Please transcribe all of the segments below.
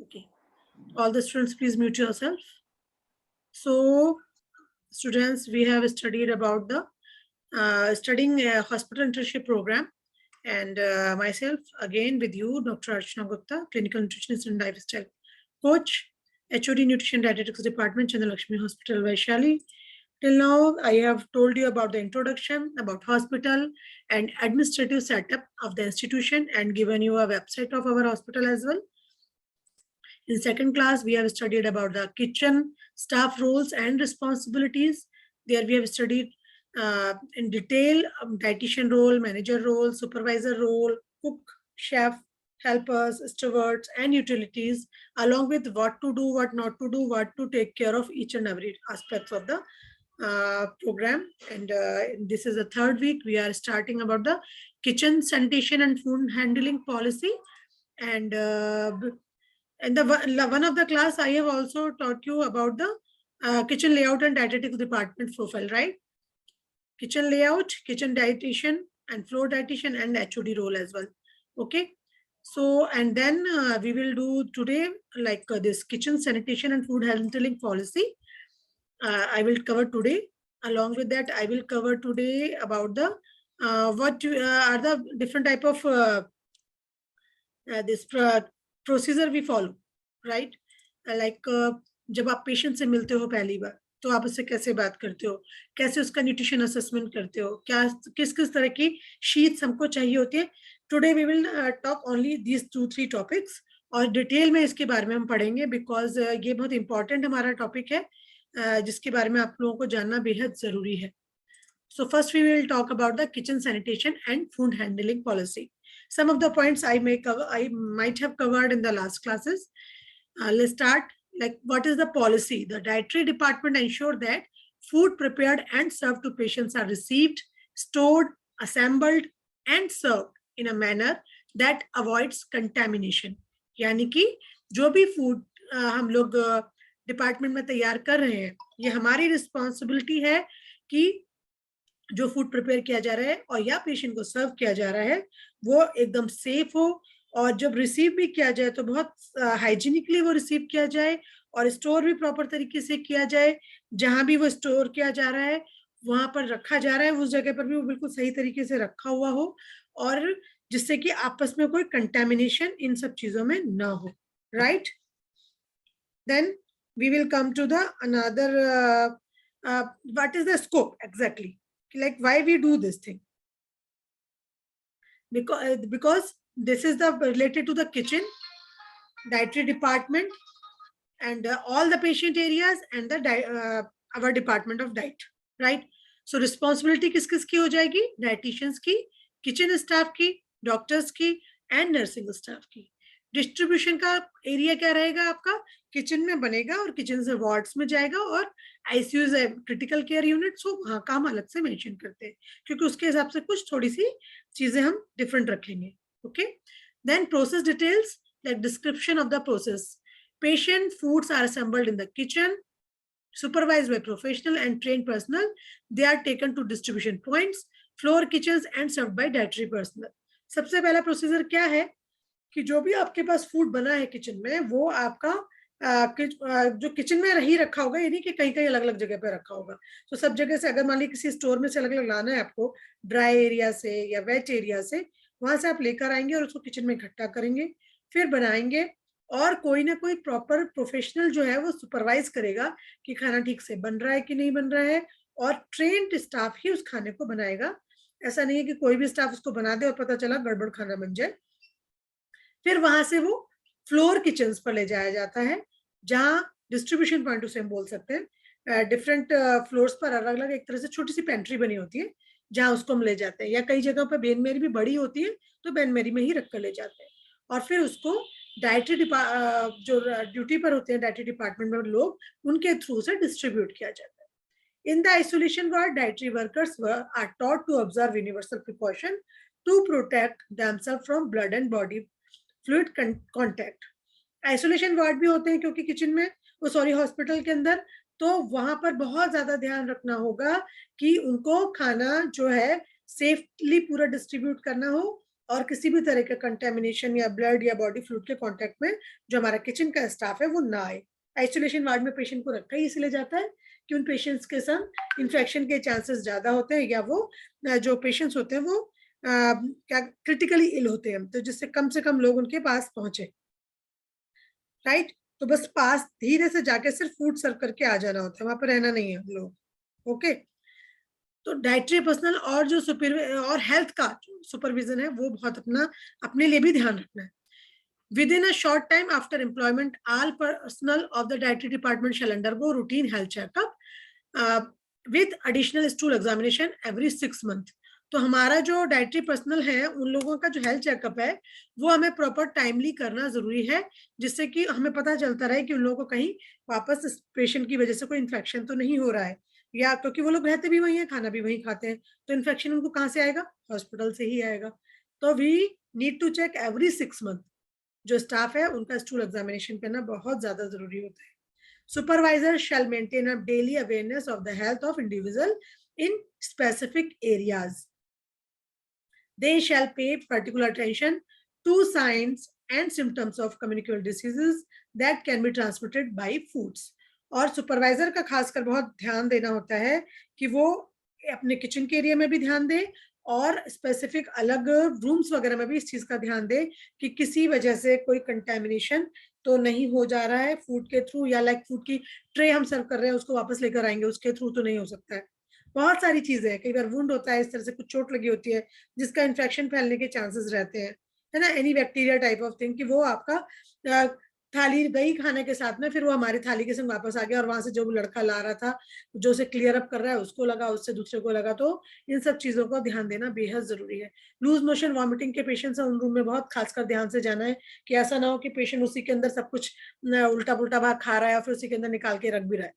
Okay. All the students, please mute yourself. So, students, we have studied about the studying a hospital internship program, and myself again with you, Dr. Archana Gupta, clinical nutritionist and lifestyle coach, HOD Nutrition Dietetics Department, Chandra Lakshmi Hospital, Vaishali. Till now, I have told you about the introduction, about hospital and administrative setup of the institution, and given you a website of our hospital as well. In second class, we have studied about the kitchen staff roles and responsibilities. There we have studied in detail dietitian role, manager role, supervisor role, cook, chef, helpers, stewards, and utilities, along with what to do, what not to do, what to take care of each and every aspects of the program. And this is the third week. We are starting about the kitchen sanitation and food handling policy. And one of the class, I have also taught you about the kitchen layout and dietetics department profile, right? Kitchen layout, kitchen dietitian, and floor dietitian, and HOD role as well. Okay. So, and then we will do today like this kitchen sanitation and food handling policy. I will cover today. Along with that, I will cover today about the what are the different type of this procedure we follow right like जब आप patient से मिलते हो पहली बार तो आप उससे कैसे बात करते हो, कैसे उसका न्यूट्रिशन असेसमेंट करते हो, क्या किस किस तरह की शीट्स हमको चाहिए होती है. Today we will talk only these 2-3 topics और डिटेल में इसके बारे में हम पढ़ेंगे बिकॉज ये बहुत इंपॉर्टेंट हमारा टॉपिक है जिसके बारे में आप लोगों को जानना बेहद जरूरी है. So first we will talk about the kitchen sanitation and food handling policy. Some of the points I might have covered in the last classes. Let's start. Like, what is the policy? The dietary department ensure that food prepared and served to patients are received, stored, assembled, and served in a manner that avoids contamination. यानी कि जो भी food हम लोग department में तैयार कर रहे हैं, ये हमारी रिस्पॉन्सिबिलिटी है कि जो फूड प्रिपेयर किया जा रहा है और या पेशेंट को सर्व किया जा रहा है वो एकदम सेफ हो और जब रिसीव भी किया जाए तो बहुत हाइजीनिकली वो रिसीव किया जाए और स्टोर भी प्रॉपर तरीके से किया जाए. जहां भी वो स्टोर किया जा रहा है वहां पर रखा जा रहा है उस जगह पर भी वो बिल्कुल सही तरीके से रखा हुआ हो और जिससे कि आपस में कोई कंटेमिनेशन इन सब चीजों में ना हो. Right. Then we will come to the another what is the scope exactly, like why we do this thing, because this is the related to the kitchen, dietary department, and all the patient areas and the our department of diet, right? So responsibility किस किस की हो जाएगी? dietitians की, kitchen staff की, doctors की, and nursing staff की. Distribution का एरिया क्या रहेगा आपका? किचन में बनेगा और किचन से वार्ड्स में जाएगा और आईसीयूज क्रिटिकल केयर यूनिट्स हो वहां का हम अलग से मेंशन करते हैं क्योंकि उसके हिसाब से कुछ थोड़ी सी चीजें हम डिफरेंट रखेंगे. Okay. Then process details like description of the process. Patient foods are assembled in the kitchen, supervised by professional and trained personnel. They are taken to distribution points, floor kitchens and served by dietary personnel. सबसे पहला procedure क्या है कि जो भी आपके पास food बना है किचन में वो आपका जो किचन में ही रखा होगा, यानी कि कहीं कहीं अलग अलग जगह पे रखा होगा. तो सब जगह से अगर मान ली किसी स्टोर में से अलग अलग लाना है आपको, ड्राई एरिया से या वेट एरिया से, वहां से आप लेकर आएंगे और उसको किचन में इकट्ठा करेंगे, फिर बनाएंगे और कोई ना कोई प्रॉपर प्रोफेशनल जो है वो सुपरवाइज करेगा कि खाना ठीक से बन रहा है कि नहीं बन रहा है और ट्रेन्ड स्टाफ ही उस खाने को बनाएगा. ऐसा नहीं है कि कोई भी स्टाफ उसको बना दे और पता चला गड़बड़ खाना बन जाए. फिर वहां से वो फ्लोर किचन पर ले जाया जाता है जहां डिस्ट्रीब्यूशन पॉइंट उसे हम बोल सकते हैं. डिफरेंट फ्लोर्स पर अलग अलग एक तरह से छोटी सी पेंट्री बनी होती है जहां उसको हम ले जाते हैं, या कई जगहों पर बेन मेरी भी बड़ी होती है तो बेन मेरी में ही रख कर ले जाते हैं और फिर उसको डाइटरी जो ड्यूटी पर होते हैं डाइटरी डिपार्टमेंट में लोग, उनके थ्रू से डिस्ट्रीब्यूट किया जाता है. In the isolation ward, dietary workers are taught to observe universal precaution to protect themselves from blood and body fluid contact. Isolation ward भी होते हैं क्योंकि किचन में वो हॉस्पिटल के अंदर, तो वहां पर बहुत ज्यादा ध्यान रखना होगा कि उनको खाना जो है सेफली पूरा डिस्ट्रीब्यूट करना हो और किसी भी तरह के कंटेमिनेशन या ब्लड या बॉडी फ्लूइड के कांटेक्ट में जो हमारा किचन का स्टाफ है वो ना आए। आइसोलेशन वार्ड में पेशेंट को रखा ही इसलिए जाता है कि उन पेशेंट्स के संग इन्फेक्शन के चांसेस ज्यादा होते हैं, या वो जो पेशेंट्स होते हैं वो क्या क्रिटिकली इल होते हैं, तो जिससे कम से कम लोग उनके पास पहुंचे, राइट। तो बस पास धीरे से जाके सिर्फ फूड सर्व करके आ जाना होता है, वहां पर रहना नहीं है हम लोग। ओके, तो डाइटरी पर्सनल और जो और हेल्थ का सुपरविजन है वो बहुत अपने लिए भी ध्यान रखना है। Within a short time after employment, all personnel of the dietary department shall undergo routine health checkup with additional stool examination every 6 months. तो हमारा जो डाइटरी पर्सनल है उन लोगों का जो हेल्थ चेकअप है वो हमें प्रॉपर टाइमली करना जरूरी है, जिससे कि हमें पता चलता रहे कि उन लोगों को कहीं वापस इस पेशेंट की वजह से कोई इन्फेक्शन तो नहीं हो रहा है, या क्योंकि वो लोग रहते भी वही है, खाना भी वही खाते हैं, तो इन्फेक्शन उनको कहाँ से आएगा? हॉस्पिटल से ही आएगा। तो we need to check every 6 month. जो स्टाफ है उनका स्टूल एग्जामिनेशन करना बहुत ज्यादा जरूरी होता है। Supervisor shall maintain a daily awareness of the health of individual in specific areas. They shall pay particular attention to signs and symptoms of communicable diseases that can be transmitted by foods. और supervisor का खासकर बहुत ध्यान देना होता है कि वो अपने किचन के एरिया में भी ध्यान दे और स्पेसिफिक अलग रूम्स वगैरह में भी इस चीज का ध्यान दे कि किसी वजह से कोई कंटेमिनेशन तो नहीं हो जा रहा है फूड के थ्रू, या लाइक फूड की ट्रे हम सर्व कर रहे हैं उसको वापस लेकर आएंगे उसके थ्रू तो नहीं हो सकता है। बहुत सारी चीजें हैं, कई बार वुंड होता है, इस तरह से कुछ चोट लगी होती है जिसका इन्फेक्शन फैलने के चांसेस रहते हैं, है ना, any bacteria type of thing, कि वो आपका थाली गई खाने के साथ में, फिर वो हमारी थाली के संग वापस आ गया और वहां से जो लड़का ला रहा था जो उसे क्लियर अप कर रहा है उसको लगा, उससे दूसरे को लगा। तो इन सब चीजों का ध्यान देना बेहद जरूरी है। लूज मोशन वॉमिटिंग के पेशेंट्स है उन रूम में बहुत खासकर ध्यान से जाना है कि ऐसा ना हो कि पेशेंट उसी के अंदर सब कुछ उल्टा पुल्टा भाग खा रहा है और फिर उसी के अंदर निकाल के रख भी रहा है।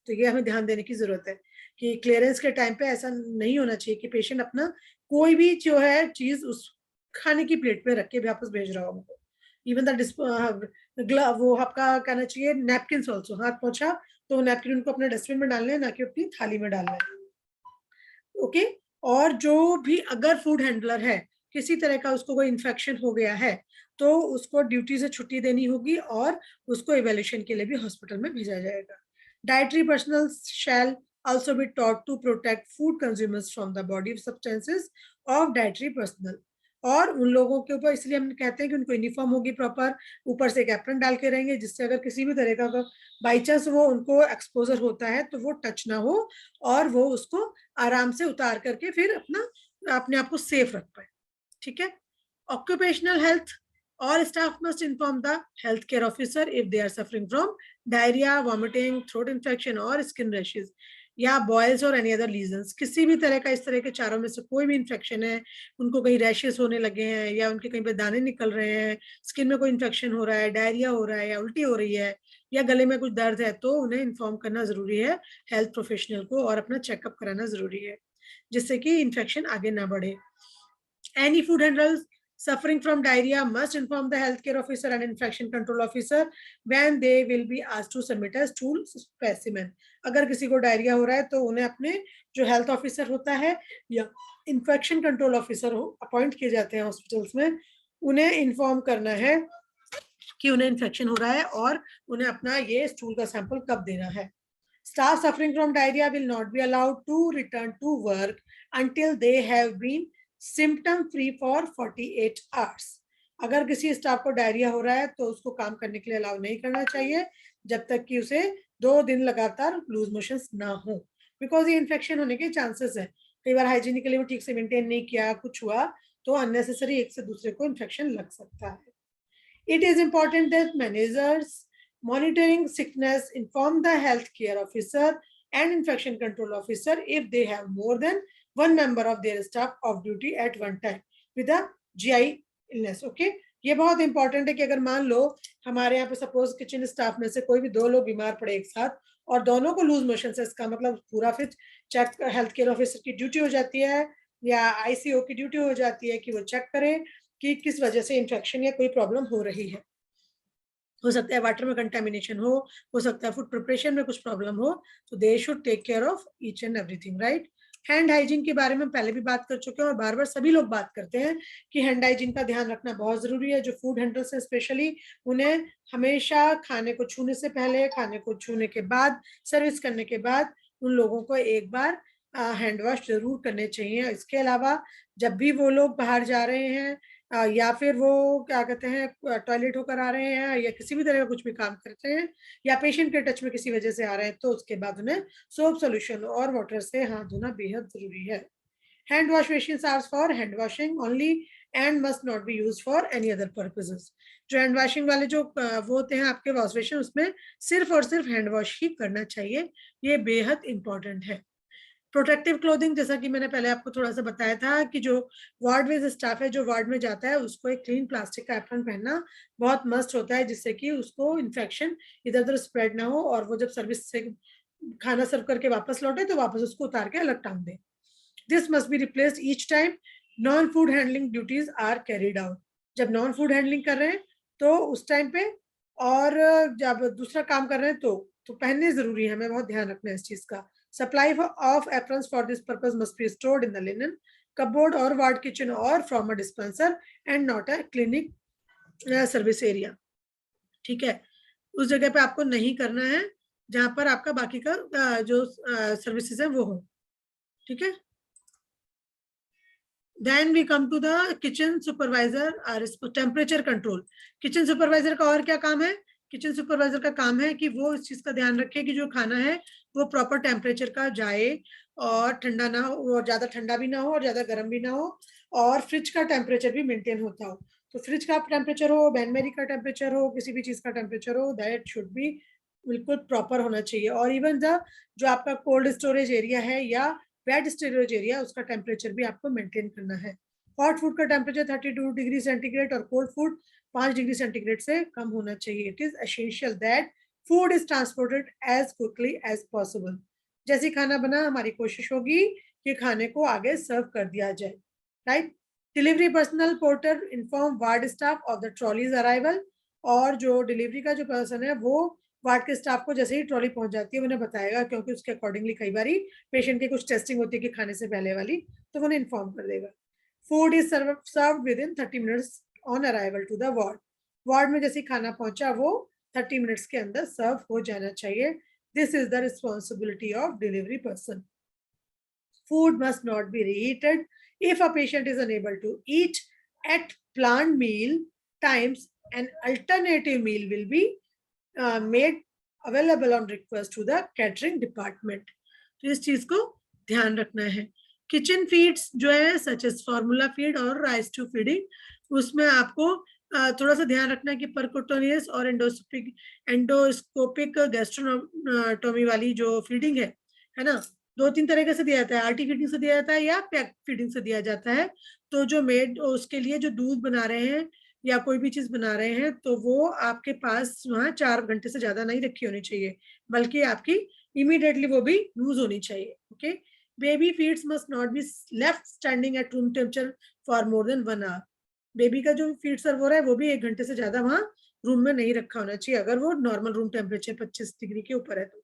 तो ये हमें ध्यान देने की जरूरत है कि क्लियरेंस के टाइम पे ऐसा नहीं होना चाहिए कि पेशेंट अपना कोई भी जो है चीज उस खाने की प्लेट पे रख के वापस भेज रहा हो हमको। इवन द वो आपका कहना चाहिए नैपकिन ऑल्सो, हाथ पोछा तो नैपकिन उनको अपने डस्टबिन में डालना है, ना कि अपनी थाली में डालना है। ओके, और जो भी अगर फूड हैंडलर है किसी तरह का उसको कोई इन्फेक्शन हो गया है तो उसको ड्यूटी से छुट्टी देनी होगी और उसको इवेल्यूशन के लिए भी हॉस्पिटल में भेजा जाएगा। Dietary personnel shall also be taught to protect food consumers from the body substances of dietary personnel. और उन लोगों के ऊपर इसलिए हम कहते हैं कि उनको यूनिफॉर्म होगी प्रॉपर, ऊपर से एक एप्रन डाल के रहेंगे जिससे अगर किसी भी तरह का बाई चांस वो उनको एक्सपोजर होता है तो वो टच ना हो और वो उसको आराम से उतार करके फिर अपने आप को सेफ रख पाए। ठीक है। Occupational health, all staff must inform the healthcare officer if they are suffering from diarrhea, vomiting, throat infection or skin rashes या बॉयल्स और एनी अदर लीजन्स। किसी भी तरह का इस तरह के चारों में से कोई भी इन्फेक्शन है, उनको कहीं रैशेस होने लगे हैं या उनके कहीं पे दाने निकल रहे हैं, स्किन में कोई इन्फेक्शन हो रहा है, डायरिया हो रहा है या उल्टी हो रही है या गले में कुछ दर्द है, तो उन्हें इन्फॉर्म करना जरूरी है हेल्थ प्रोफेशनल को और अपना चेकअप कराना जरूरी है जिससे कि इन्फेक्शन आगे ना बढ़े। Any food handlers suffering from diarrhea must inform the healthcare officer and infection control officer when they will be asked to submit a stool specimen. अगर किसी को डायरिया हो रहा है तो उन्हें अपने जो हेल्थ ऑफिसर होता है या इन्फेक्शन कंट्रोल ऑफिसर अपॉइंट किए जाते हैं हॉस्पिटल्स में, उन्हें इन्फॉर्म करना है कि उन्हें इन्फेक्शन हो रहा है और उन्हें अपना ये स्टूल का सैंपल कब देना है। Staff suffering from diarrhea will not be allowed to return to work until they have been symptom free for 48 hours. अगर किसी स्टाफ को डायरिया हो रहा है तो उसको काम करने के लिए अलाउ नहीं करना चाहिए जब तक कि उसे 2 दिन लगातार लूज मोशंस ना हो, बिकॉज ये इन्फेक्शन होने के चांसेस है। कई बार हाइजीनिकली वो ठीक से मेंटेन नहीं किया, कुछ हुआ तो अननेसेसरी एक से दूसरे को इन्फेक्शन लग सकता है। It is important that managers monitoring sickness inform the healthcare officer and infection control officer if they have more than one member of their staff off duty at one time with a GI illness. Okay, ये बहुत important है कि अगर मान लो हमारे यहाँ पे suppose kitchen staff में से कोई भी 2 लोग बीमार पड़े एक साथ और दोनों को लूज मोशन से, इसका मतलब पूरा फिर चेक हेल्थ केयर ऑफिसर की ड्यूटी हो जाती है या आईसीओ की ड्यूटी हो जाती है कि वो चेक करे कि किस वजह से इन्फेक्शन या कोई प्रॉब्लम हो रही है। हो सकता है वाटर में कंटेमिनेशन हो सकता है फूड प्रिपरेशन में कुछ प्रॉब्लम हो, तो they should take care of each and everything, right. Hand hygiene के बारे में पहले भी बात कर चुके हैं और बार बार सभी लोग बात करते हैं कि हैंड हाइजीन का ध्यान रखना बहुत जरूरी है। जो फूड हैंडलर्स है स्पेशली, उन्हें हमेशा खाने को छूने से पहले, खाने को छूने के बाद, सर्विस करने के बाद उन लोगों को एक बार हैंड वॉश जरूर करने चाहिए। इसके अलावा जब भी वो लोग बाहर जा रहे हैं या फिर वो क्या कहते हैं टॉयलेट होकर आ रहे हैं या किसी भी तरह का कुछ भी काम करते हैं या पेशेंट के टच में किसी वजह से आ रहे हैं, तो उसके बाद उन्हें सोप सोल्यूशन और वाटर से हाथ धोना बेहद जरूरी है। Hand wash machines are for hand washing only and must not be use for any other purposes. जो हैंड वॉशिंग वाले जो वो होते हैं आपके वॉश बेसिन, उसमें सिर्फ और सिर्फ हैंड वॉश ही करना चाहिए। ये बेहद इंपॉर्टेंट है। प्रोटेक्टिव क्लोथिंग, जैसा कि मैंने पहले आपको थोड़ा सा बताया था कि जो वार्ड में स्टाफ है जो वार्ड में जाता है उसको एक क्लीन प्लास्टिक का एप्रन पहनना बहुत मस्ट होता है, जिससे कि उसको इन्फेक्शन इधर उधर स्प्रेड ना हो और वो जब सर्विस से खाना सर्व करके वापस लौटे तो वापस उसको उतार के अलग टांग दे। This must be replaced each time non food handling duties are carried out. जब नॉन फूड हैंडलिंग कर रहे हैं तो उस टाइम पे, और जब दूसरा काम कर रहे हैं तो पहनने जरूरी है, हमें बहुत ध्यान रखना है इस चीज का। Supply of aprons for this purpose must be stored in the linen cupboard or ward kitchen or from a dispenser and not a clinic service area. ठीक है, उस जगह पे आपको नहीं करना है जहां पर आपका बाकी का जो सर्विसेज है वो हो। ठीक है, then we come to the kitchen supervisor और टेम्परेचर कंट्रोल। किचन सुपरवाइजर का और क्या काम है? किचन सुपरवाइजर का काम है कि वो इस चीज का ध्यान रखे कि जो खाना है वो प्रॉपर टेम्परेचर का जाए और ठंडा ना हो, और ज्यादा ठंडा भी ना हो और ज्यादा गर्म भी ना हो, और फ्रिज का टेम्परेचर भी मेंटेन होता हो। तो फ्रिज का टेम्परेचर हो, बैनमेरी का टेम्परेचर हो, किसी भी चीज का टेम्परेचर हो, दैट शुड बी बिल्कुल प्रॉपर होना चाहिए। और इवन द जो आपका कोल्ड स्टोरेज एरिया है या वेट स्टोरेज एरिया, उसका टेम्परेचर भी आपको मेंटेन करना है। हॉट फूड का टेम्परेचर 32 डिग्री सेंटीग्रेड और कोल्ड फूड 5 डिग्री सेंटीग्रेड से कम होना चाहिए। It is essential that food is transported as quickly as possible. जैसे खाना बना, हमारी कोशिश होगी कि खाने को आगे सर्व कर दिया जाए। Right, delivery personal porter inform ward staff of the trolleys arrival. और जो डिलीवरी का जो पर्सन है वो वार्ड के स्टाफ को जैसे ही ट्रॉली पहुंच जाती है उन्हें बताएगा, क्योंकि उसके अकॉर्डिंगली कई बार पेशेंट की कुछ टेस्टिंग होती है कि खाने से पहले वाली, तो उन्हें इन्फॉर्म कर देगा। Food is serve within 30 minutes on arrival to the ward. Ward में जैसे खाना पहुंचा वो 30 मिनट्स के अंदर सर्व हो जाना चाहिए। This is the responsibility of delivery person. Food must not be reheated. If a patient is unable to eat at planned meal times, an alternative meal will be made available on request to the catering department. तो इस चीज को ध्यान रखना है। Kitchen feeds जो है such as formula feed और राइस टू फीडिंग, उसमें आपको थोड़ा सा ध्यान रखना है कि परकोटोनियस और एंडोस्कोपिक गैस्ट्रोनोटोमी वाली जो फीडिंग है ना, 2-3 तरीके से दिया जाता है। आरटी फीडिंग से दिया जाता है या पैक फीडिंग से दिया जाता है। तो जो मेड उसके लिए जो दूध बना रहे हैं या कोई भी चीज बना रहे हैं, तो वो आपके पास वहां 4 घंटे से ज्यादा नहीं रखी होनी चाहिए, बल्कि आपकी इमीडिएटली वो भी यूज होनी चाहिए। Okay, baby feeds must not be left standing at room temperature for more than 1 hour. Baby का जो फीड सर्व हो रहा है वो भी 1 घंटे से ज्यादा वहां रूम में नहीं रखा होना चाहिए, अगर वो नॉर्मल रूम टेम्परेचर 25 डिग्री के ऊपर है तो।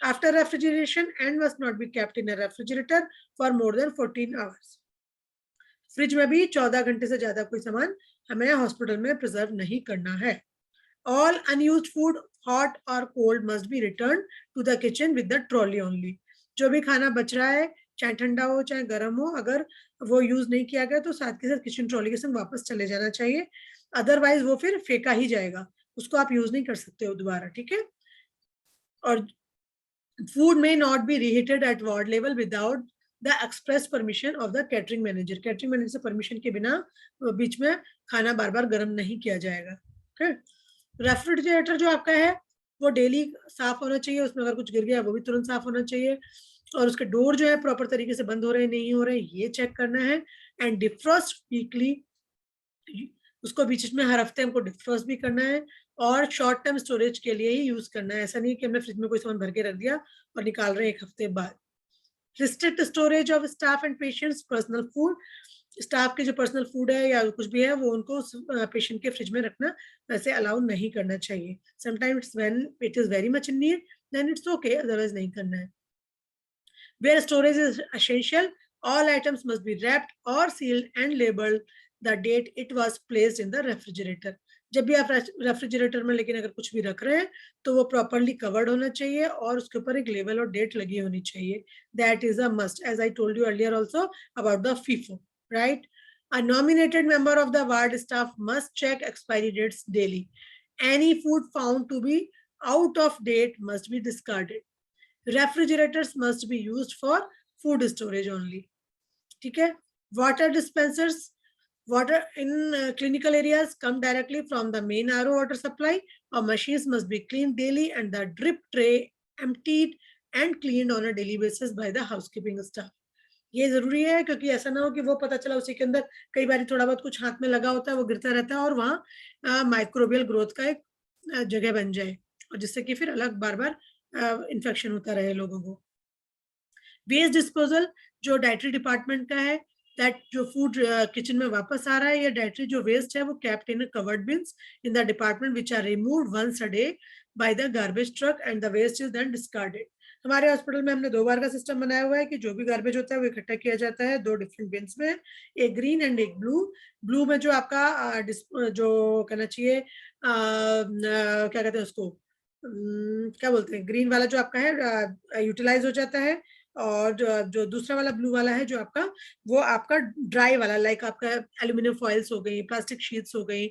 After refrigeration and must not be kept in a refrigerator for more than 14 hours. Fridge में भी 14 घंटे से ज्यादा कोई सामान हमें हॉस्पिटल में प्रिजर्व नहीं करना है। All unused food, hot or cold, must be returned to the kitchen with the trolley only. जो भी खाना बच रहा है, चाहे ठंडा हो चाहे गर्म हो, अगर वो यूज नहीं किया गया तो साथ के साथ किचन ट्रॉली के संग वापस चले जाना चाहिए। अदरवाइज वो फिर फेंका ही जाएगा, उसको आप यूज नहीं कर सकते हो दोबारा। ठीक है, और food may not be reheated at ward level without the express permission of the catering manager. Catering manager से परमिशन के बिना बीच में खाना बार बार गर्म नहीं किया जाएगा। रेफ्रिजरेटर जो आपका है वो डेली साफ होना चाहिए, उसमें अगर कुछ गिर गया वो भी तुरंत साफ होना चाहिए, और उसके डोर जो है प्रॉपर तरीके से बंद हो रहे हैं नहीं हो रहे ये चेक करना है। एंड डिफ्रॉस्ट वीकली, उसको बीच में हर हफ्ते हमको डिफ्रॉस्ट भी करना है, और शॉर्ट टर्म स्टोरेज के लिए ही यूज करना है। ऐसा नहीं कि हमने फ्रिज में कोई सामान भर के रख दिया और निकाल रहे हैं 1 हफ्ते बाद। Restrict storage of staff and patients personal food. Staff के जो पर्सनल फूड है या कुछ भी है वो उनको पेशेंट के फ्रिज में रखना वैसे अलाउ नहीं करना चाहिए। Sometimes when it is very much in need then it's okay, otherwise नहीं करना है। Where storage is essential, all items must be wrapped or sealed and labeled the date it was placed in the refrigerator. जब भी आप refrigerator में लेकिन अगर कुछ भी रख रहे हैं तो वो प्रॉपरली कवर्ड होना चाहिए और उसके ऊपर एक लेबल और डेट लगी होनी चाहिए. That is a must, as I told you earlier also about the FIFO, right? A nominated member of the ward staff must check expiry dates daily. Any food found to be out of date must be discarded. Refrigerators must be used for food storage only. ठीक है? Water dispensers, water in clinical areas come directly from the main RO water supply. Or machines must be cleaned daily and the drip tray emptied and cleaned on a daily basis by the housekeeping staff. ये जरूरी है क्योंकि ऐसा ना हो कि वो पता चला उसी के अंदर कई बार थोड़ा बहुत कुछ हाथ में लगा होता है, वो गिरता रहता है और वहाँ माइक्रोबियल ग्रोथ का एक जगह बन जाए और जिससे कि फिर अलग बार बार इन्फेक्शन होता रहे लोगों को. वेस्ट डिस्पोजल जो डाइटरी डिपार्टमेंट का है, दैट जो फूड किचन में वापस आ रहा है या डाइटरी जो वेस्ट है वो kept in covered bins in the department which are removed once a day by the garbage truck and the waste is then discarded. हमारे हॉस्पिटल में हमने 2 बार का सिस्टम बनाया हुआ है कि जो भी गार्बेज होता है वो इकट्ठा किया जाता है 2 डिफरेंट बिन्स में, एक ग्रीन एंड एक ब्लू. ब्लू में जो आपका जो कहना चाहिए क्या कहते हैं उसको, क्या बोलते हैं, ग्रीन वाला जो आपका है यूटिलाइज हो जाता है और जो दूसरा वाला ब्लू वाला है जो आपका वो आपका ड्राई वाला लाइक आपका एल्यूमिनियम फॉइल्स हो गई, प्लास्टिक शीट्स हो गई,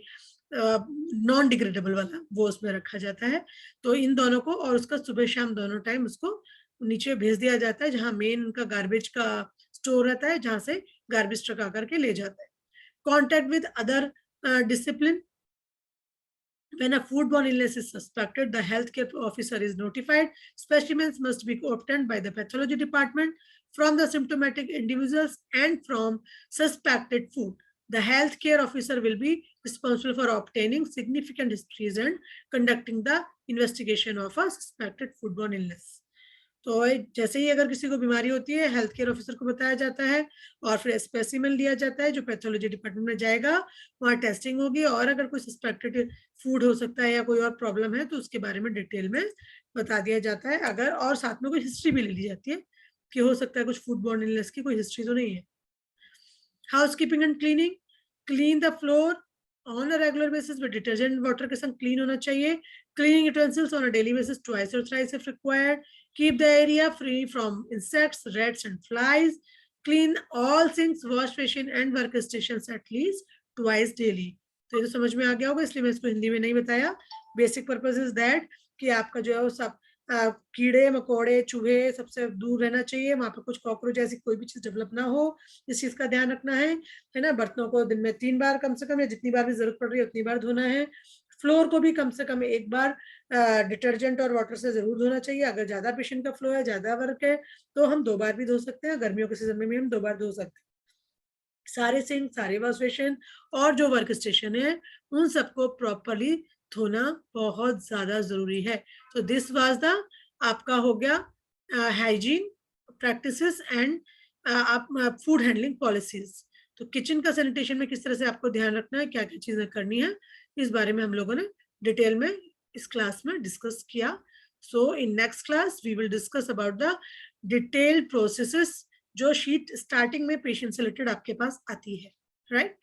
नॉन डिग्रेडेबल वाला वो उसमें रखा जाता है. तो इन दोनों को और उसका सुबह शाम दोनों टाइम उसको नीचे भेज दिया जाता है जहां मेन उनका गार्बेज का स्टोर रहता है जहां से गार्बेज ट्रक आकर के ले जाता है. Contact with other discipline. When a foodborne illness is suspected, the healthcare officer is notified. Specimens must be obtained by the pathology department from the symptomatic individuals and from suspected food. The healthcare officer will be responsible for obtaining significant histories and conducting the investigation of a suspected foodborne illness. तो जैसे ही अगर किसी को बीमारी होती है health care officer को बताया जाता है और फिर स्पेसिमेन लिया जाता है जो पैथोलॉजी डिपार्टमेंट में जाएगा, वहाँ टेस्टिंग होगी और अगर कोई सस्पेक्टेड फूड हो सकता है या कोई और प्रॉब्लम है तो उसके बारे में डिटेल में बता दिया जाता है. अगर और साथ में कोई हिस्ट्री भी ले ली जाती है कि हो सकता है कुछ फूड बॉर्न इलनेस की कोई हिस्ट्री तो नहीं है. Housekeeping and cleaning. Clean the floor on a regular basis with detergent water के संग क्लीन होना चाहिए. Cleaning utensils on a daily basis twice और thrice if required. Keep the area free from insects, rats and flies. Clean all sinks, wash basin and workstations at least twice daily. तो ये तो समझ में आ गया होगा इसलिए मैं इसको हिंदी में नहीं बताया. बेसिक पर्पस इज दैट कि आपका जो है वो सब कीड़े मकोड़े चूहे सबसे दूर रहना चाहिए, वहां पे कुछ कॉकरोच जैसी कोई भी चीज डेवलप ना हो, इस चीज का ध्यान रखना है ना. बर्तनों को दिन में 3 बार कम से कम या जितनी बार भी जरूरत पड़ रही है उतनी बार धोना है. फ्लोर को भी कम से कम 1 बार डिटर्जेंट और वाटर से जरूर धोना चाहिए. अगर ज्यादा पेशेंट का फ्लो है, ज्यादा वर्क है तो हम 2 बार भी धो सकते हैं. गर्मियों के सीजन में भी हम 2 बार धो सकते हैं. सारे सिंक, सारे वॉश बेसिन और जो वर्क स्टेशन है उन सबको प्रॉपरली धोना बहुत ज्यादा जरूरी है. तो दिस वाज द आपका हो गया हाइजीन प्रैक्टिसेस एंड आप फूड हैंडलिंग पॉलिसीज. तो किचन का सैनिटेशन में किस तरह से आपको ध्यान रखना है, क्या क्या चीजें करनी है, इस बारे में हम लोगों ने डिटेल में इस क्लास में डिस्कस किया. So in next class we will discuss about the detailed processes जो शीट स्टार्टिंग में पेशेंट से रिलेटेड आपके पास आती है, राइट?